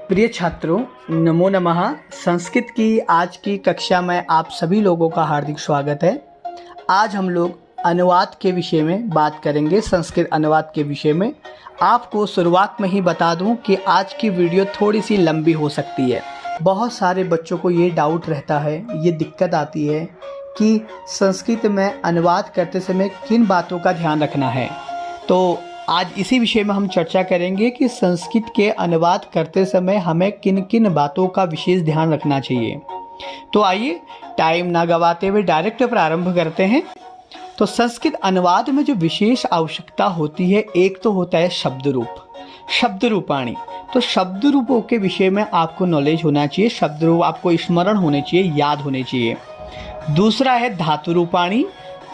प्रिय छात्रों, नमो नमः। संस्कृत की आज की कक्षा में आप सभी लोगों का हार्दिक स्वागत है। आज हम लोग अनुवाद के विषय में बात करेंगे। संस्कृत अनुवाद के विषय में आपको शुरुआत में ही बता दूं कि आज की वीडियो थोड़ी सी लंबी हो सकती है। बहुत सारे बच्चों को ये डाउट रहता है, ये दिक्कत आती है कि संस्कृत में अनुवाद करते समय किन बातों का ध्यान रखना है। तो आज इसी विषय में हम चर्चा करेंगे कि संस्कृत के अनुवाद करते समय हमें किन किन बातों का विशेष ध्यान रखना चाहिए। तो आइए टाइम ना गवाते हुए डायरेक्ट प्रारंभ करते हैं। तो संस्कृत अनुवाद में जो विशेष आवश्यकता होती है, एक तो होता है शब्द रूप, शब्द रूपाणी। तो शब्द रूपों के विषय में आपको नॉलेज होना चाहिए, शब्द रूप आपको स्मरण होने चाहिए, याद होने चाहिए। दूसरा है धातु रूपाणी।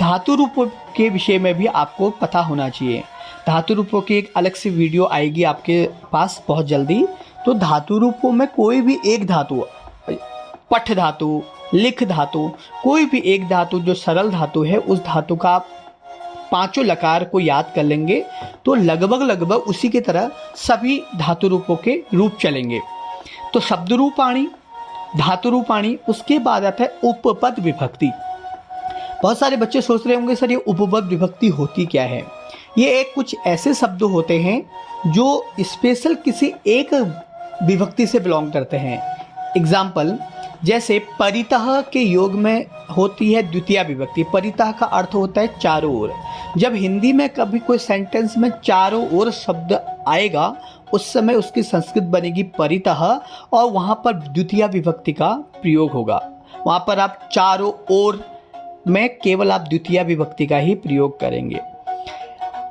धातु रूपों के विषय में भी आपको पता होना चाहिए। धातु रूपों की एक अलग सी वीडियो आएगी आपके पास बहुत जल्दी। तो धातु रूपों में कोई भी एक धातु, पठ धातु, लिख धातु, कोई भी एक धातु जो सरल धातु है, उस धातु का आप पांचों लकार को याद कर लेंगे तो लगभग उसी की तरह सभी धातु रूपों के रूप चलेंगे। तो शब्द रूपाणी, धातु रूपाणी। उसके बाद आता है उपपद विभक्ति। बहुत सारे बच्चे सोच रहे होंगे सर ये उपपद विभक्ति होती क्या है। ये एक कुछ ऐसे शब्द होते हैं जो स्पेशल किसी एक विभक्ति से बिलोंग करते हैं। एग्जाम्पल जैसे परितः के योग में होती है द्वितीय विभक्ति। परितः का अर्थ होता है चारों ओर। जब हिंदी में कभी कोई सेंटेंस में चारों ओर शब्द आएगा उस समय उसकी संस्कृत बनेगी परितः और वहाँ पर द्वितीय विभक्ति का प्रयोग होगा। वहाँ पर आप चारों ओर में केवल आप द्वितीय विभक्ति का ही प्रयोग करेंगे।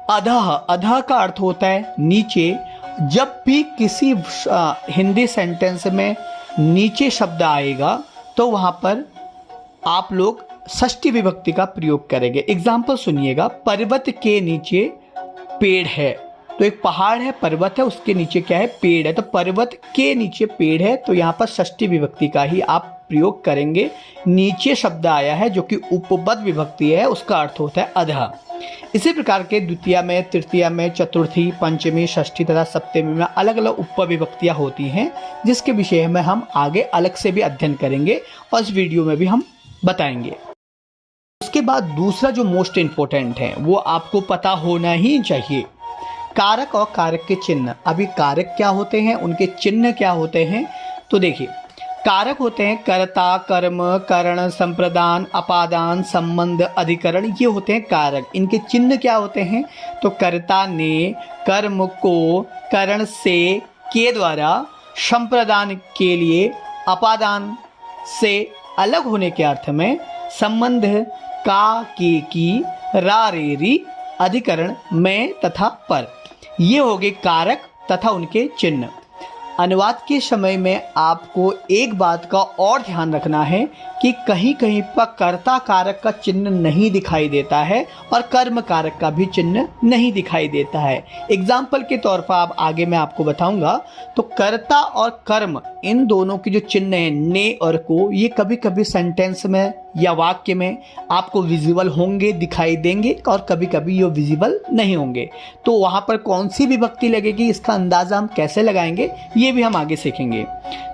अधः, अधः का अर्थ होता है नीचे। जब भी किसी हिंदी सेंटेंस में नीचे शब्द आएगा तो वहाँ पर आप लोग षष्ठी विभक्ति का प्रयोग करेंगे। एग्जाम्पल सुनिएगा, पर्वत के नीचे पेड़ है। तो एक पहाड़ है, पर्वत है, उसके नीचे क्या है, पेड़ है। तो पर्वत के नीचे पेड़ है, तो यहाँ पर षष्ठी विभक्ति का ही आप प्रयोग करेंगे। नीचे शब्द आया है जो कि उपपद विभक्ति है, उसका अर्थ होता है अधः। इसी प्रकार के द्वितीय में, तृतीय में, चतुर्थी, पंचमी, षष्ठी तथा सप्तमी में अलग अलग उपविभक्तियां होती हैं, जिसके विषय में हम आगे अलग से भी अध्ययन करेंगे और इस वीडियो में भी हम बताएंगे। उसके बाद दूसरा जो मोस्ट इम्पोर्टेंट है वो आपको पता होना ही चाहिए, कारक और कारक के चिन्ह। अभी कारक क्या होते हैं, उनके चिन्ह क्या होते हैं। तो देखिए, कारक होते हैं कर्ता, कर्म, करण, संप्रदान, अपादान, संबंध, अधिकरण, ये होते हैं कारक। इनके चिन्ह क्या होते हैं। तो कर्ता ने कर्म को करण से के द्वारा, संप्रदान के लिए अपादान से अलग होने के अर्थ में, संबंध का, के, की, रा, रे, री, अधिकरण में तथा पर, ये हो गए कारक तथा उनके चिन्ह। अनुवाद के समय में आपको एक बात का और ध्यान रखना है कि कहीं कहीं पर कर्ता कारक का चिन्ह नहीं दिखाई देता है और कर्म कारक का भी चिन्ह नहीं दिखाई देता है। एग्जाम्पल के तौर पर आप आगे मैं आपको बताऊंगा। तो कर्ता और कर्म, इन दोनों की जो चिन्ह है ने और को, ये कभी कभी सेंटेंस में या वाक्य में आपको विजिबल होंगे, दिखाई देंगे, और कभी कभी ये विजिबल नहीं होंगे। तो वहाँ पर कौन सी विभक्ति लगेगी, इसका अंदाज़ा हम कैसे लगाएंगे, ये भी हम आगे सीखेंगे।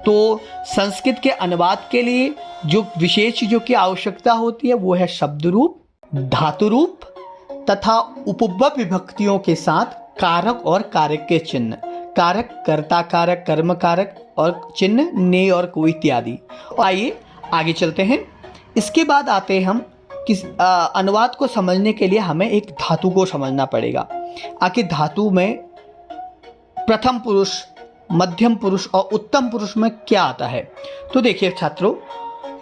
तो संस्कृत के अनुवाद के लिए जो विशेष चीज़ों की आवश्यकता होती है वो है शब्द रूप, धातु रूप तथा उपपद विभक्तियों के साथ कारक और कारक के चिन्ह। कारक कर्ता कारक, कर्म कारक और चिन्ह ने और को इत्यादि। आइए आगे चलते हैं। इसके बाद आते हैं हम अनुवाद को समझने के लिए हमें एक धातु को समझना पड़ेगा। आखिर धातु में प्रथम पुरुष, मध्यम पुरुष और उत्तम पुरुष में क्या आता है। तो देखिए छात्रों,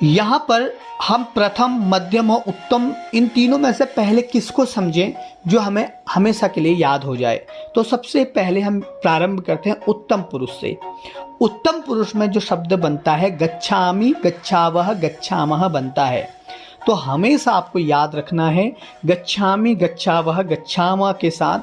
यहाँ पर हम प्रथम, मध्यम और उत्तम, इन तीनों में से पहले किसको समझें जो हमें हमेशा के लिए याद हो जाए। तो सबसे पहले हम प्रारंभ करते हैं उत्तम पुरुष से। उत्तम पुरुष में जो शब्द बनता है गच्छामि, गच्छावह, गच्छामः बनता है। तो हमेशा आपको याद रखना है गच्छामि, गच्छावह, गच्छामः के साथ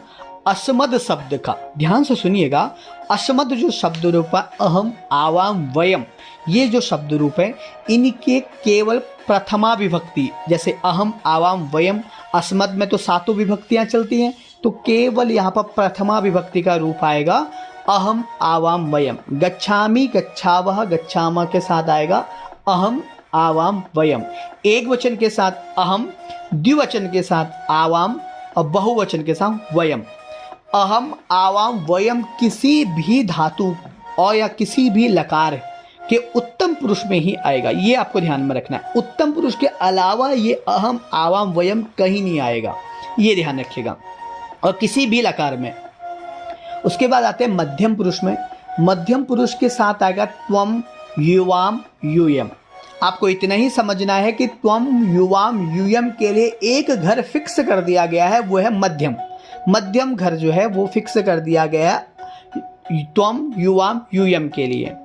असमद शब्द का, ध्यान से सुनिएगा, असमद जो शब्द रूप है अहम, आवाम, वयम, ये जो शब्द रूप है इनके केवल प्रथमा विभक्ति, जैसे अहम, आवाम, वयम, असमद में तो सातों विभक्तियां चलती हैं, तो केवल यहाँ पर प्रथमा विभक्ति का रूप आएगा अहम आवाम वयम। गच्छामि गच्छावः गच्छामः के साथ आएगा अहम आवाम वयम। एक वचन के साथ अहम, द्विवचन के साथ आवाम और बहुवचन के साथ वयम। अहम आवाम वयम किसी भी धातु और या किसी भी लकार के उत्तम पुरुष में ही आएगा, ये आपको ध्यान में रखना है। उत्तम पुरुष के अलावा ये अहम आवाम वयम कहीं नहीं आएगा, ये ध्यान रखिएगा, और किसी भी लकार में। उसके बाद आते हैं मध्यम पुरुष में। मध्यम पुरुष के साथ आएगा त्वम युवाम यूयम। आपको इतना ही समझना है कि त्वम युवाम यूयम के लिए एक घर फिक्स कर दिया गया है, वो है मध्यम। मध्यम घर जो है वो फिक्स कर दिया गया है त्वम युवाम यूयम के लिए।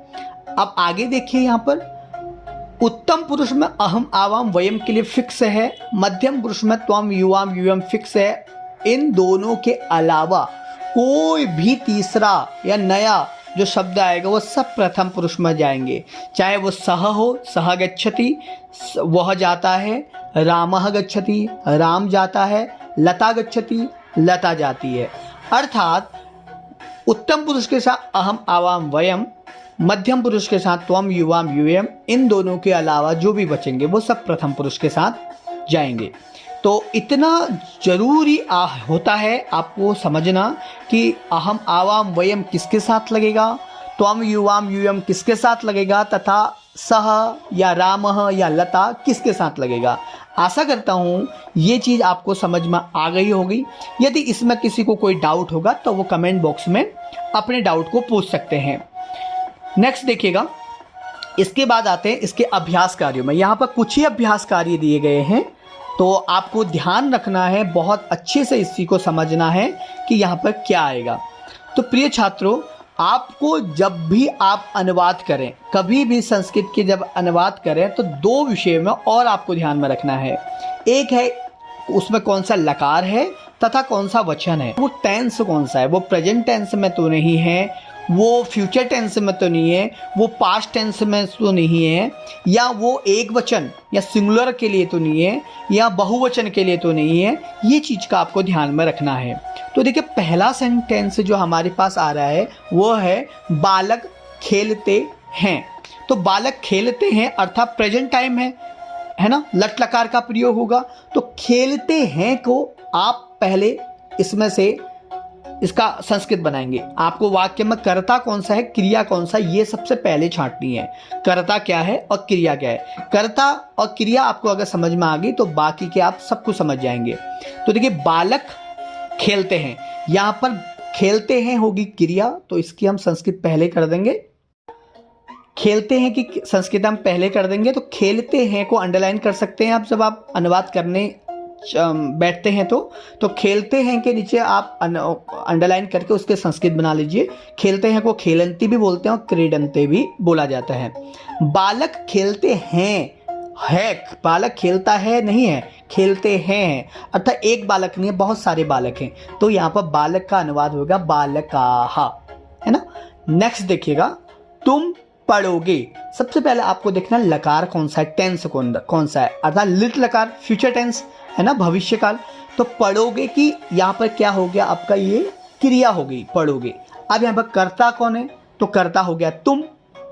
अब आगे देखिए, यहाँ पर उत्तम पुरुष में अहम आवाम वयम के लिए फिक्स है, मध्यम पुरुष में त्वम युवाम यूयम फिक्स है। इन दोनों के अलावा कोई भी तीसरा या नया जो शब्द आएगा वो सब प्रथम पुरुष में जाएंगे। चाहे वो सह हो, सह गच्छति, वह जाता है, रामः गच्छति, राम जाता है, लता गच्छति, लता जाती है। अर्थात उत्तम पुरुष के साथ अहम आवाम वयम, मध्यम पुरुष के साथ त्वम युवाम यूयम, इन दोनों के अलावा जो भी बचेंगे वो सब प्रथम पुरुष के साथ जाएंगे। तो इतना जरूरी होता है आपको समझना कि अहम आवाम वयम किसके साथ लगेगा, त्वम युवाम यूयम किसके साथ लगेगा, तथा सह या रामः या लता किसके साथ लगेगा। आशा करता हूँ ये चीज़ आपको समझ में आ गई होगी। यदि इसमें किसी को कोई डाउट होगा तो वो कमेंट बॉक्स में अपने डाउट को पूछ सकते हैं। नेक्स्ट देखिएगा, इसके बाद आते हैं इसके अभ्यास कार्यों में। यहाँ पर कुछ ही अभ्यास कार्य दिए गए हैं, तो आपको ध्यान रखना है, बहुत अच्छे से इसी को समझना है कि यहाँ पर क्या आएगा। तो प्रिय छात्रों, आपको जब भी आप अनुवाद करें, कभी भी संस्कृत के जब अनुवाद करें, तो दो विषय में और आपको ध्यान में रखना है। एक है उसमें कौन सा लकार है तथा कौन सा वचन है, वो टेंस कौन सा है, वो प्रेजेंट टेंस में तो नहीं है, वो फ्यूचर टेंस में तो नहीं है, वो पास्ट टेंस में तो नहीं है, या वो एक वचन या सिंगुलर के लिए तो नहीं है, या बहुवचन के लिए तो नहीं है। ये चीज़ का आपको ध्यान में रखना है। तो देखिए, पहला सेंटेंस जो हमारे पास आ रहा है वो है बालक खेलते हैं। तो बालक खेलते हैं अर्थात प्रेजेंट टाइम है ना, लट लकार का प्रयोग होगा। तो खेलते हैं को आप पहले इसमें से इसका संस्कृत बनाएंगे। आपको वाक्य में कर्ता कौन सा है, क्रिया कौन सा, ये सबसे पहले छांटनी है। कर्ता क्या है और क्रिया क्या है। कर्ता और क्रिया आपको अगर समझ में आ गई तो बाकी के आप सब कुछ समझ जाएंगे। तो देखिए, बालक खेलते हैं, यहाँ पर खेलते हैं होगी क्रिया, तो इसकी हम संस्कृत पहले कर देंगे। खेलते हैं की संस्कृत हम पहले कर देंगे। तो खेलते हैं को अंडरलाइन कर सकते हैं आप जब आप अनुवाद करने बैठते हैं तो खेलते हैं के नीचे आप अंडरलाइन करके उसके संस्कृत बना लीजिए। खेलते हैं को खेलंती भी बोलते हैं और क्रीडंते भी बोला जाता है। बालक खेलते हैं है, बालक खेलता है नहीं है, खेलते हैं अर्थात एक बालक नहीं है, बहुत सारे बालक हैं। तो यहाँ पर बालक का अनुवाद होगा बालकाः, है ना। नेक्स्ट देखिएगा, तुम पढ़ोगे। सबसे पहले आपको देखना लकार कौन सा है, टेंस कौन सा है, अर्थात लिट लकार फ्यूचर टेंस है ना, भविष्य काल। तो पढ़ोगे कि यहाँ पर क्या हो गया आपका, ये क्रिया हो गई पढ़ोगे। अब यहाँ पर कर्ता कौन है, तो कर्ता हो गया तुम,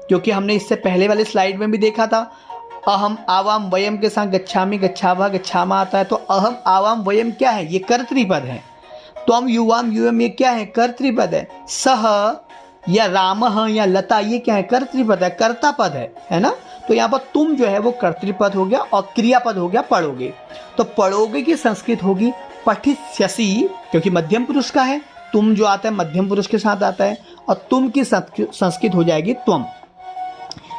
क्योंकि हमने इससे पहले वाले स्लाइड में भी देखा था अहम आवाम वयम के साथ गच्छामि गच्छावः गच्छामा आता है। तो अहम आवाम वयम क्या है, ये कर्तृपद है। त्वम युवाम यूयम ये क्या है, कर्तृपद है। सह या रामः या लता ये क्या है, कर्तृपद है, कर्ता पद है ना। तो यहाँ पर तुम जो है वो कर्तृपद हो गया और क्रियापद हो गया पढ़ोगे। तो पढ़ोगे की संस्कृत होगी पठिष्यसि, क्योंकि मध्यम पुरुष का है, तुम जो आता है मध्यम पुरुष के साथ आता है, और तुम की संस्कृत हो जाएगी त्वम।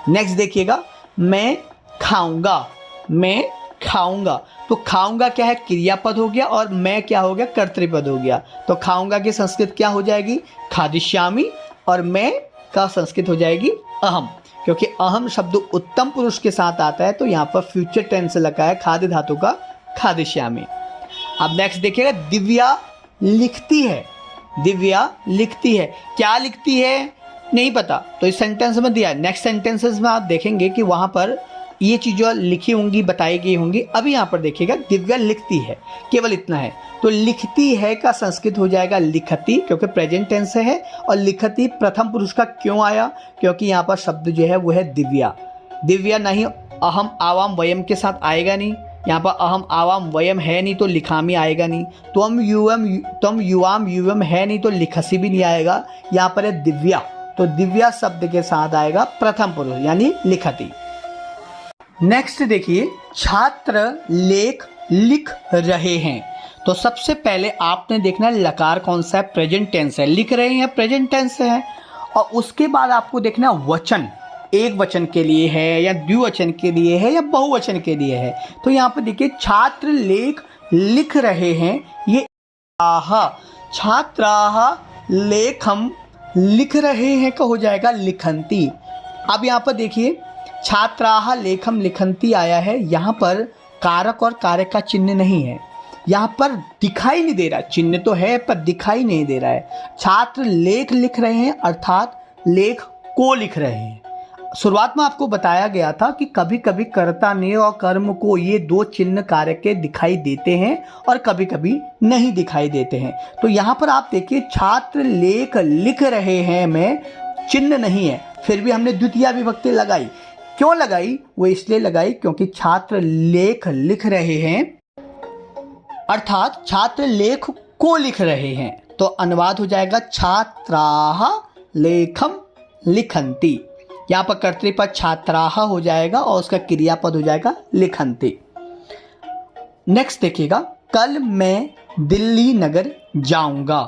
नेक्स्ट देखिएगा, मैं खाऊंगा, मैं खाऊंगा। तो खाऊंगा क्या है, क्रियापद हो गया, और मैं क्या हो गया, कर्तृपद हो गया। तो खाऊंगा की संस्कृत क्या हो जाएगी, खादिष्यामि, और मैं का संस्कृत हो जाएगी अहम, क्योंकि अहम शब्द उत्तम पुरुष के साथ आता है। तो यहाँ पर फ्यूचर टेंस लगा है खाद्य धातु का खादिष्यामि। अब नेक्स्ट देखिएगा, दिव्या लिखती है। दिव्या लिखती है, क्या लिखती है नहीं पता, तो इस सेंटेंस में दिया है। नेक्स्ट सेंटेंसेस में आप देखेंगे कि वहाँ पर ये चीज़ें लिखी होंगी, बताई गई होंगी। अभी यहाँ पर देखिएगा दिव्या लिखती है, केवल इतना है। तो लिखती है का संस्कृत हो जाएगा लिखती, क्योंकि प्रेजेंट टेंस से है। और लिखती प्रथम पुरुष का क्यों आया, क्योंकि यहाँ पर शब्द जो है वो है दिव्या। दिव्या नहीं अहम आवाम वयम के साथ आएगा नहीं, यहाँ पर अहम आवाम वयम है नहीं तो लिखामी आएगा नहीं। तुम युवाम युवम है नहीं तो लिखसी भी नहीं आएगा। यहाँ पर है दिव्या, तो दिव्या शब्द के साथ आएगा प्रथम पुरुष यानी लिखती। नेक्स्ट देखिए, छात्र लेख लिख रहे हैं। तो सबसे पहले आपने देखना है लकार कौन सा है, प्रेजेंट टेंस है, लिख रहे हैं प्रेजेंट टेंस है। और उसके बाद आपको देखना वचन, एक वचन के लिए है या द्विवचन के लिए है या बहुवचन के लिए है। तो यहाँ पर देखिए छात्र लेख लिख रहे हैं, ये छात्राः लेखम लिख रहे हैं का हो जाएगा लिखंती। अब यहाँ पर देखिए छात्राः लेखम लिखंती आया है, यहाँ पर कारक और कारक का चिन्ह नहीं है, यहाँ पर दिखाई नहीं दे रहा, चिन्ह तो है पर दिखाई नहीं दे रहा है। छात्र लेख लिख रहे हैं अर्थात लेख को लिख रहे हैं। शुरुआत में आपको बताया गया था कि कभी कभी कर्ता ने और कर्म को ये दो चिन्ह कारक के दिखाई देते हैं और कभी कभी नहीं दिखाई देते हैं। तो यहाँ पर आप देखिए छात्र लेख लिख रहे हैं में चिन्ह नहीं है, फिर भी हमने द्वितीय विभक्ति लगाई। क्यों लगाई, वो इसलिए लगाई क्योंकि छात्र लेख लिख रहे हैं अर्थात छात्र लेख को लिख रहे हैं। तो अनुवाद हो जाएगा छात्राः लेखम लिखन्ति। यहाँ पर कर्तृपद छात्राः हो जाएगा और उसका क्रियापद हो जाएगा लिखन्ति। नेक्स्ट देखिएगा, कल मैं दिल्ली नगर जाऊंगा।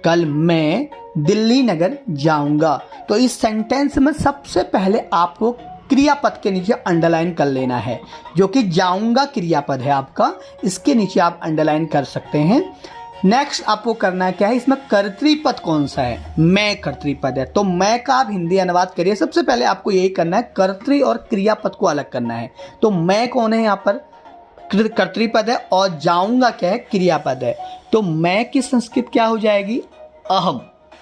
कल मैं दिल्ली नगर जाऊंगा। तो इस सेंटेंस में सबसे पहले आपको क्रियापद के नीचे अंडरलाइन कर लेना है, जो कि जाऊंगा क्रियापद है आपका, इसके नीचे आप अंडरलाइन कर सकते हैं। नेक्स्ट आपको करना क्या है, इसमें कर्तृपद कौन सा है, मैं कर्तृपद है। तो मैं का आप हिंदी अनुवाद करिए। सबसे पहले आपको यही करना है, कर्तृ और क्रियापद को अलग करना है। तो मैं कौन है, यहाँ पर कर्तृपद है और जाऊंगा क्या है, क्रियापद है। तो मैं की संस्कृत क्या हो जाएगी, अहम।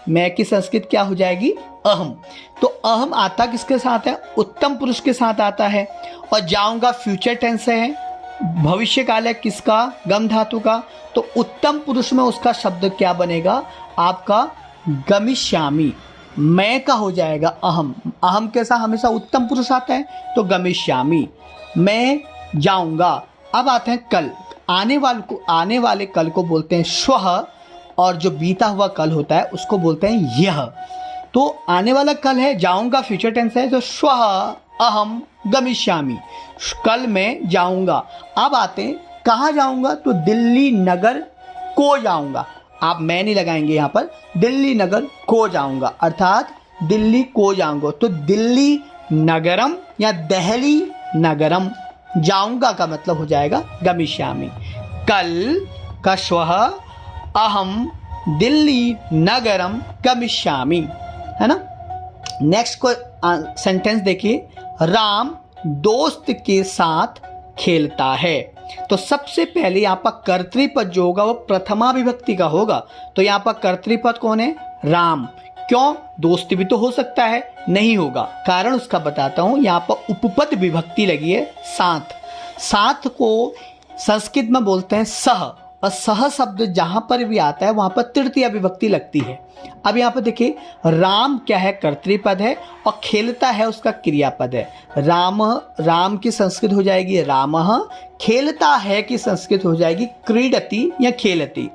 मैं की संस्कृत क्या हो जाएगी, अहम। तो अहम आता किसके साथ है, उत्तम पुरुष के साथ आता है। और जाऊंगा फ्यूचर टेंस है, भविष्य काल है किसका, गम धातु का। तो उत्तम पुरुष में उसका शब्द क्या बनेगा आपका, गमिष्यामि। मैं का हो जाएगा अहम। अहम के साथ हमेशा उत्तम पुरुष आता है, तो गमिष्यामि, मैं जाऊंगा। अब आते हैं कल। आने वाले कल को बोलते हैं श्वः, और जो बीता हुआ कल होता है उसको बोलते हैं यह। तो आने वाला कल है, जाऊंगा फ्यूचर टेंस है, तो श्वः अहम गमिष्यामि, कल मैं जाऊंगा। अब आते हैं कहाँ जाऊंगा, तो दिल्ली नगर को जाऊंगा। आप मैं नहीं लगाएंगे यहाँ पर, दिल्ली नगर को जाऊंगा अर्थात दिल्ली को जाऊंगा। तो दिल्ली नगरम या दहली नगरम, जाऊंगा का मतलब हो जाएगा गमिष्यामि। कल का श्वः अहम दिल्ली नगरम गमिष्यामि, है ना। नेक्स्ट को सेंटेंस देखिए, राम दोस्त के साथ खेलता है। तो सबसे पहले यहाँ पर कर्तृपद जो होगा वो प्रथमा विभक्ति का होगा। तो यहाँ पर कर्तृपद कौन है, राम। क्यों, दोस्त भी तो हो सकता है, नहीं होगा, कारण उसका बताता हूँ। यहाँ पर उपपद विभक्ति लगी है साथ। साथ को संस्कृत में बोलते हैं सह, और सह शब्द जहाँ पर भी आता है वहाँ पर तृतीय विभक्ति लगती है। अब यहाँ पर देखिए, राम क्या है, कर्तृपद है, और खेलता है उसका क्रियापद है। राम की संस्कृत हो जाएगी रामः, खेलता है की संस्कृत हो जाएगी क्रीडति या खेलति।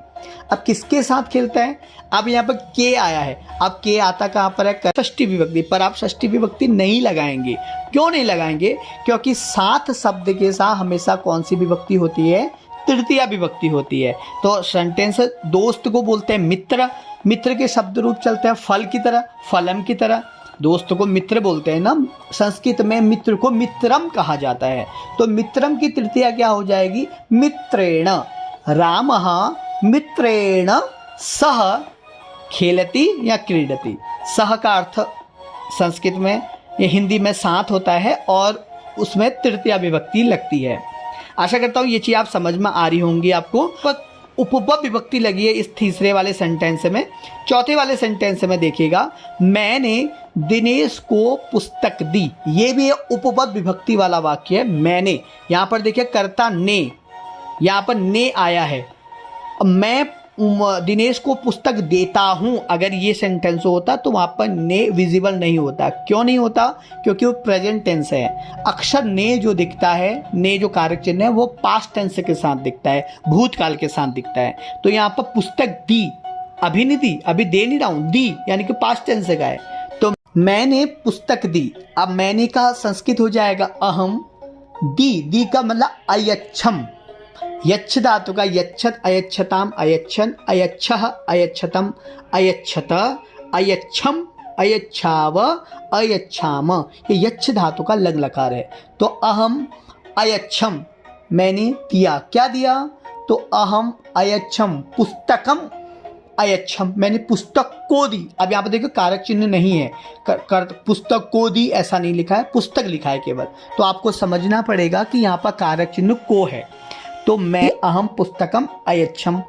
अब किसके साथ खेलता है, अब यहाँ पर के आया है। अब के आता कहाँ पर है, षष्ठी विभक्ति पर। आप षष्ठी विभक्ति नहीं लगाएंगे। क्यों नहीं लगाएंगे, क्योंकि साथ शब्द के साथ हमेशा कौन सी विभक्ति होती है, तृतीय विभक्ति होती है। तो सेंटेंस दोस्त को बोलते हैं मित्र। मित्र के शब्द रूप चलते हैं फल की तरह, फलम की तरह। दोस्त को मित्र बोलते हैं ना, संस्कृत में मित्र को मित्रम कहा जाता है। तो मित्रम की तृतीया क्या हो जाएगी, मित्रेण। रामः मित्रेण सह खेलति या क्रीडति। सह का अर्थ संस्कृत में या हिंदी में साथ होता है और उसमें तृतीया विभक्ति लगती है। आशा करता हूँ ये चीज़ आप समझ में आ रही होंगी आपको। उपपद विभक्ति लगी है इस तीसरे वाले सेंटेंस में। चौथे वाले सेंटेंस में देखिएगा, मैंने दिनेश को पुस्तक दी, ये भी उपपद विभक्ति वाला वाक्य है। मैंने, यहाँ पर देखिए कर्ता ने, यहाँ पर ने आया है। मैं दिनेश को पुस्तक देता हूँ, अगर ये सेंटेंस होता तो वहाँ पर ने विजिबल नहीं होता। क्यों नहीं होता? क्योंकि वो प्रेजेंट टेंस है। अक्षर ने जो दिखता है, ने जो कारक चिन्ह है, वो पास्ट टेंस के साथ दिखता है, भूतकाल के साथ दिखता है। तो यहाँ पर पुस्तक दी, अभी नहीं दी, अभी दे नहीं रहा हूँ, दी यानी कि पास्ट टेंस का है। तो मैंने पुस्तक दी, अब मैंने का संस्कृत हो जाएगा अहम। दी का मतलब अयच्छम, यच्छ धातु का यच्छत, अयच्छताम, अयच्छन, अयच्छः, अयच्छतम, अयच्छत, अयच्छम, अयच्छाव, अयच्छाम, ये यच्छ धातु का लग लकार है। तो अहम अयच्छम, मैंने दिया, क्या दिया? तो अहम अयच्छम पुस्तकम अयच्छम, मैंने पुस्तक को दी। अब यहाँ पर देखो कारक चिन्ह नहीं है, पुस्तक को दी ऐसा नहीं लिखा है, पुस्तक लिखा है केवल। तो आपको समझना पड़ेगा कि यहाँ पर कारक चिन्ह को है। तो मैं अहम पुस्तकम अयच्छम,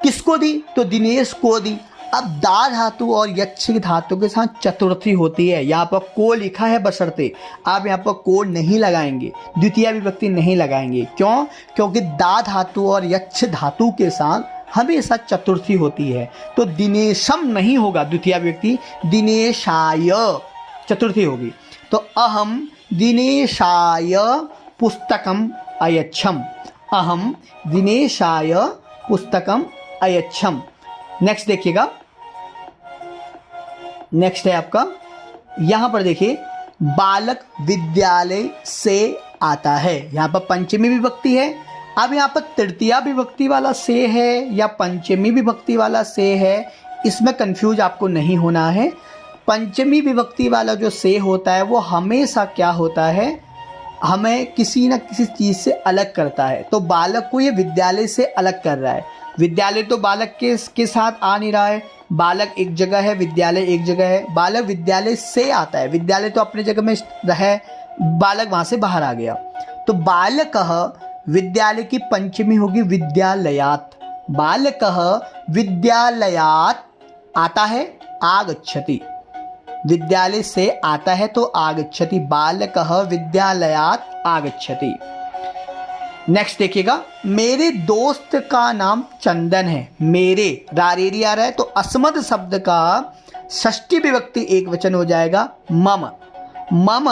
किसको दी? तो दिनेश को दी। अब दा धातु और यच्छ धातु के साथ चतुर्थी होती है। यहाँ पर को लिखा है बशर्ते आप यहाँ पर को नहीं लगाएंगे, द्वितीय विभक्ति नहीं लगाएंगे। क्यों? क्योंकि दा धातु और यच्छ धातु के साथ हमेशा चतुर्थी होती है। तो दिनेशम नहीं होगा द्वितीय विभक्ति, दिनेशाय चतुर्थी होगी। तो अहम दिनेशाय पुस्तकम अयच्छम, अहम दिनेशाय पुस्तकम अयच्छम। नेक्स्ट देखिएगा, नेक्स्ट है आपका, यहां पर देखिए बालक विद्यालय से आता है। यहां पर पंचमी विभक्ति है। अब यहां पर तृतीया विभक्ति वाला से है या पंचमी विभक्ति वाला से है, इसमें कंफ्यूज आपको नहीं होना है। पंचमी विभक्ति वाला जो से होता है वो हमेशा क्या होता है, हमें किसी न किसी चीज़ से अलग करता है। तो बालक को ये विद्यालय से अलग कर रहा है। विद्यालय तो बालक के साथ आ नहीं रहा है, बालक एक जगह है, विद्यालय एक जगह है। बालक विद्यालय से आता है, विद्यालय तो अपने जगह में रहे, बालक वहाँ से बाहर आ गया। तो बालकः विद्यालय की पंचमी होगी विद्यालयात्। बालकः विद्यालयात् आता है आगच्छति, विद्यालय से आता है तो आगच्छति, बालकः विद्यालयात् आगच्छति। नेक्स्ट देखिएगा, मेरे दोस्त का नाम चंदन है। मेरे रारेरी आ रहा है तो अस्मद शब्द का षष्ठी विभक्ति एक वचन हो जाएगा मम। मम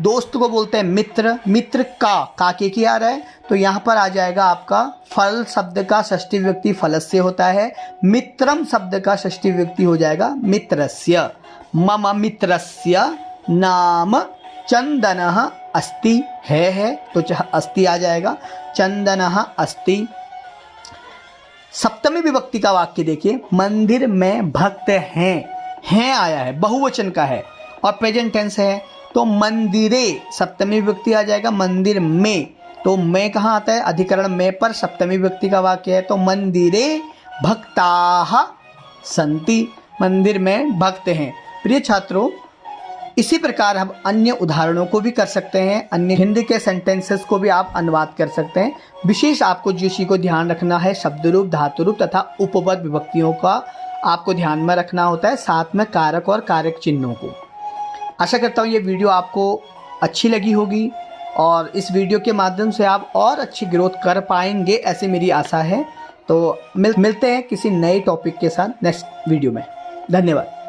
दोस्त को बोलते हैं मित्र, मित्र का के आ रहा है तो यहाँ पर आ जाएगा आपका फल शब्द का षष्ठी विभक्ति फलस्य होता है। मित्रम शब्द का षष्ठी विभक्ति हो जाएगा मित्रस्य। मम मित्रस्य नाम चंदनः अस्ति, है तो अस्ति आ जाएगा, चंदनः अस्ति। सप्तमी विभक्ति का वाक्य देखिए, मंदिर में भक्त हैं आया है, बहुवचन का है और प्रेजेंट टेंस है। तो मंदिरे सप्तमी विभक्ति आ जाएगा, मंदिर में तो मैं कहाँ आता है, अधिकरण में पर सप्तमी विभक्ति का वाक्य है। तो मंदिरे भक्ताः सन्ति, मंदिर में भक्त हैं। प्रिय छात्रों, इसी प्रकार हम अन्य उदाहरणों को भी कर सकते हैं, अन्य हिंदी के सेंटेंसेस को भी आप अनुवाद कर सकते हैं। विशेष आपको जिस चीज़ को ध्यान रखना है, शब्द रूप, धातु रूप तथा उपपद विभक्तियों का आपको ध्यान में रखना होता है, साथ में कारक और कारक चिन्हों को। आशा करता हूँ ये वीडियो आपको अच्छी लगी होगी और इस वीडियो के माध्यम से आप और अच्छी ग्रोथ कर पाएंगे, ऐसी मेरी आशा है। तो मिलते हैं किसी नए टॉपिक के साथ नेक्स्ट वीडियो में। धन्यवाद।